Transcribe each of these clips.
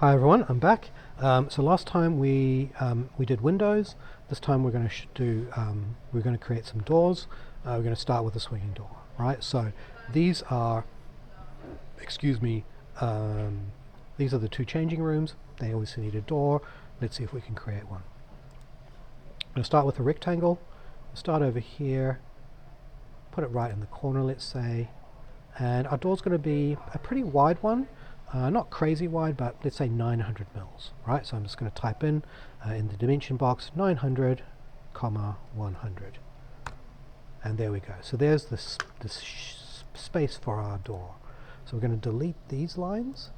Hi everyone, I'm back. So last time we did windows. This time we're going to we're going to create some doors. We're going to start with a swinging door, right? So these are, excuse me, these are the two changing rooms. They obviously need a door. Let's see if we can create one. I'm going to start with a rectangle. Start over here. Put it right in the corner, let's say. And our door's going to be a pretty wide one. Not crazy wide, but let's say 900 mils, right? So I'm just going to type in the dimension box 900, comma 100. And there we go. So there's this space for our door. So we're going to delete these lines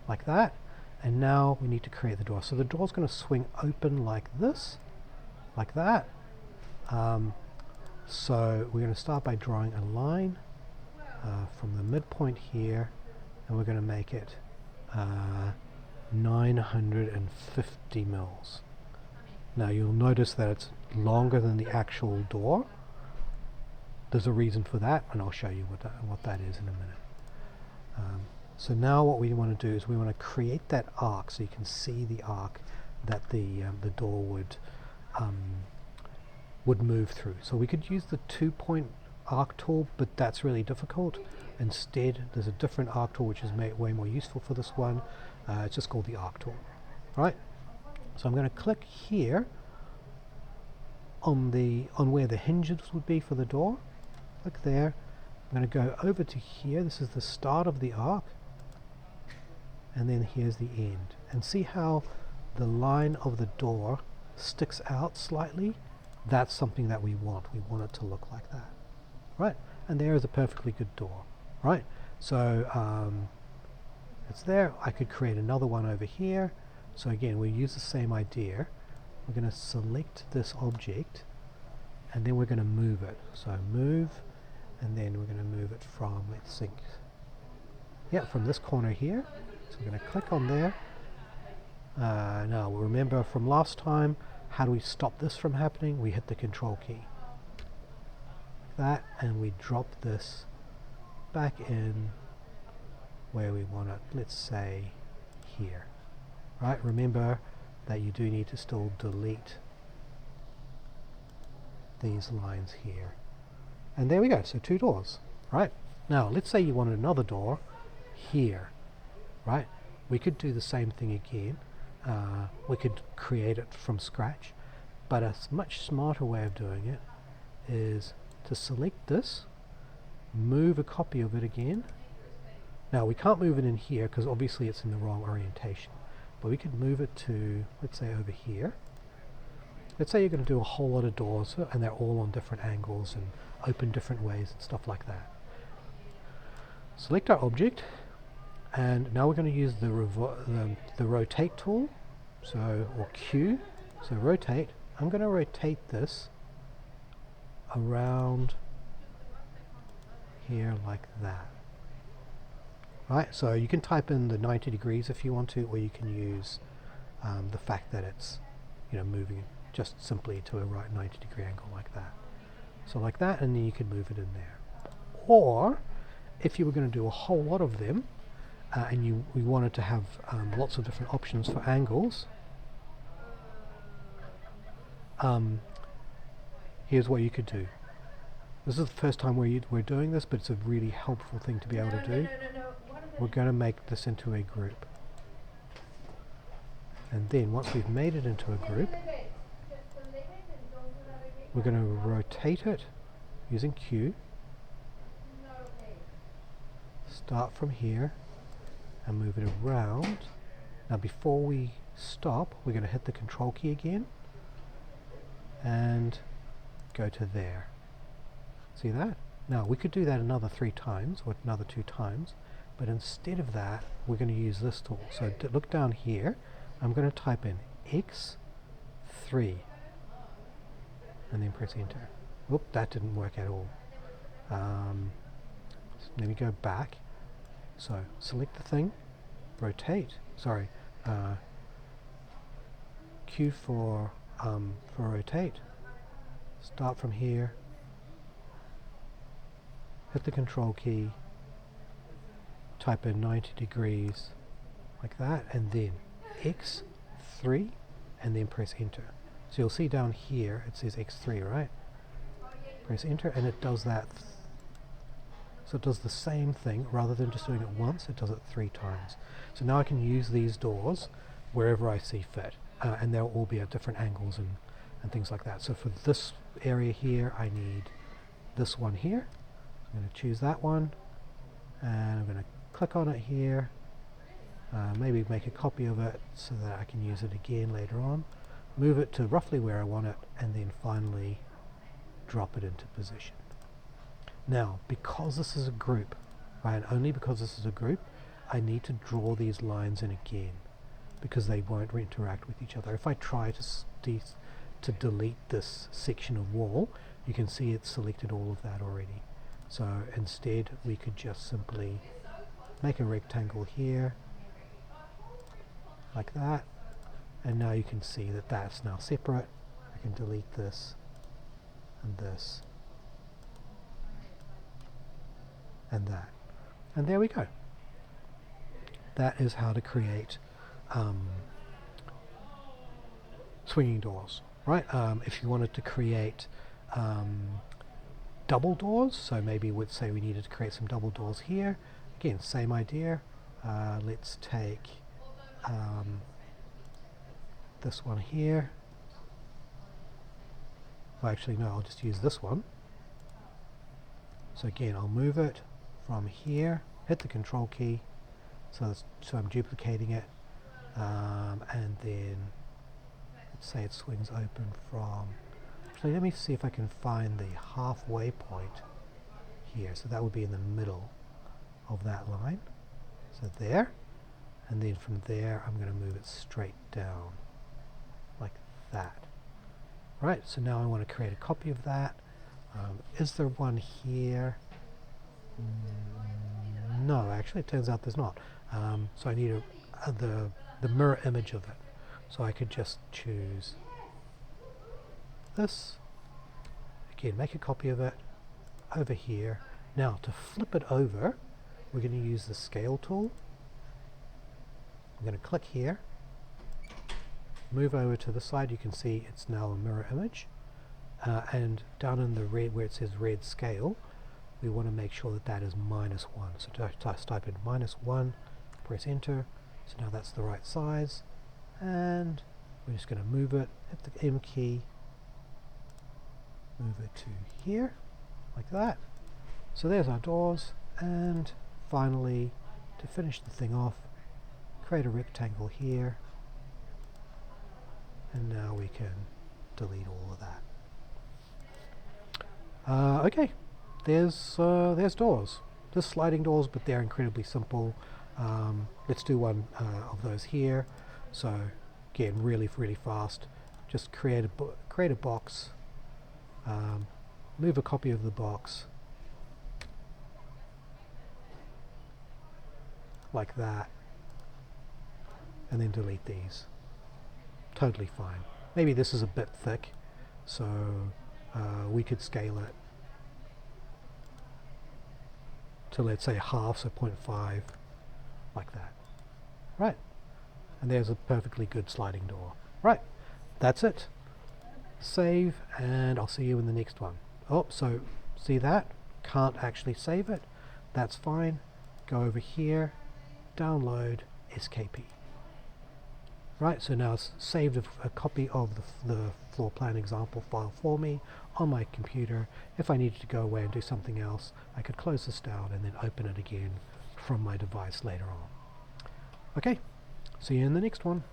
like that. And now we need to create the door. So the door's going to swing open like this, like that. So we're going to start by drawing a line from the midpoint here, and we're going to make it 950 mils. Now you'll notice that it's longer than the actual door. There's a reason for that, and I'll show you what that is in a minute. So now what we want to do is we want to create that arc, so you can see the arc that the door would move through. So we could use the 2-point arc tool, but that's really difficult. Instead, there's a different arc tool which is way more useful for this one. It's just called the arc tool. Right? So I'm going to click here on where the hinges would be for the door. Click there. I'm going to go over to here. This is the start of the arc, and then here's the end. And see how the line of the door sticks out slightly? That's something that we want. We want it to look like that. Right? And there is a perfectly good door. Right? So it's there. I could create another one over here. So again, we use the same idea. We're going to select this object, and then we're going to move it. So move, and then we're going to move it from, let's think, yeah, from this corner here. So we're going to click on there. Now remember from last time, how do we stop this from happening? We hit the Control key. Like that, and we drop this back in where we want it, let's say here. Right? Remember that you do need to still delete these lines here. And there we go, so 2 doors. Right? Now let's say you wanted another door here. Right? We could do the same thing again. We could create it from scratch, but a much smarter way of doing it is to select this, move a copy of it again. Now we can't move it in here because obviously it's in the wrong orientation, but we could move it to, let's say, over here. Let's say you're going to do a whole lot of doors and they're all on different angles and open different ways and stuff like that. Select our object, and now we're going to use the rotate tool, or Q. So rotate. I'm going to rotate this around here like that. Right, so you can type in the 90 degrees if you want to, or you can use the fact that it's, moving just simply to a right 90-degree angle like that. So like that, and then you can move it in there. Or if you were going to do a whole lot of them, and we wanted to have lots of different options for angles, here's what you could do. This is the first time we're doing this, but it's a really helpful thing to be able to do. We're going to make this into a group. And then once we've made it into a group, we're going to rotate it using Q. Start from here and move it around. Now before we stop, we're going to hit the Control key again and go to there. See that? Now we could do that another 3 times or another 2 times, but instead of that we're going to use this tool. So look down here, I'm going to type in X3 and then press enter. Whoop, that didn't work at all. So let me go back. So select the thing, rotate, Q for rotate, start from here, hit the Control key, type in 90 degrees, like that, and then X3, and then press enter. So you'll see down here it says X3, right? Press enter and it does that. So it does the same thing, rather than just doing it once, it does it 3 times. So now I can use these doors wherever I see fit, and they'll all be at different angles and things like that. So for this area here, I need this one here. I'm going to choose that one, and I'm going to click on it here, maybe make a copy of it so that I can use it again later on, move it to roughly where I want it, and then finally drop it into position. Now, because this is a group, right, and only because this is a group, I need to draw these lines in again, because they won't interact with each other. If I try to delete this section of wall, you can see it's selected all of that already. So instead, we could just simply make a rectangle here, like that, and now you can see that that's now separate. I can delete this, and this, and that. And there we go. That is how to create swinging doors, right? If you wanted to create double doors, so maybe we'd say we needed to create some double doors here. Again, same idea. Let's take this one here. Well, actually, no, I'll just use this one. So again, I'll move it from here, hit the Control key, so I'm duplicating it, and then let's say it swings open from, actually let me see if I can find the halfway point here, so that would be in the middle of that line, so there, and then from there I'm going to move it straight down, like that. Right, so now I want to create a copy of that. Is there one here? No, actually it turns out there's not. So I need the mirror image of it. So I could just choose this. Again, make a copy of it over here. Now to flip it over, we're going to use the scale tool. I'm going to click here, move over to the side. You can see it's now a mirror image. And down in the red, where it says red scale, we want to make sure that that is -1. So just type in -1, press enter. So now that's the right size, and we're just going to move it, hit the M key, move it to here, like that. So there's our doors, and finally, to finish the thing off, create a rectangle here, and now we can delete all of that. Okay, there's doors. Just sliding doors, but they're incredibly simple. Let's do one of those here. So again, really fast. Just create a box. Move a copy of the box like that, and then delete these. Totally fine. Maybe this is a bit thick, so we could scale it to, let's say, half, so 0.5, like that. Right, and there's a perfectly good sliding door. Right, that's it. Save, and I'll see you in the next one. Oh, so see that? Can't actually save it. That's fine. Go over here, download SKP. Right, so now it's saved a copy of the floor plan example file for me on my computer. If I needed to go away and do something else, I could close this down and then open it again from my device later on. Okay, see you in the next one.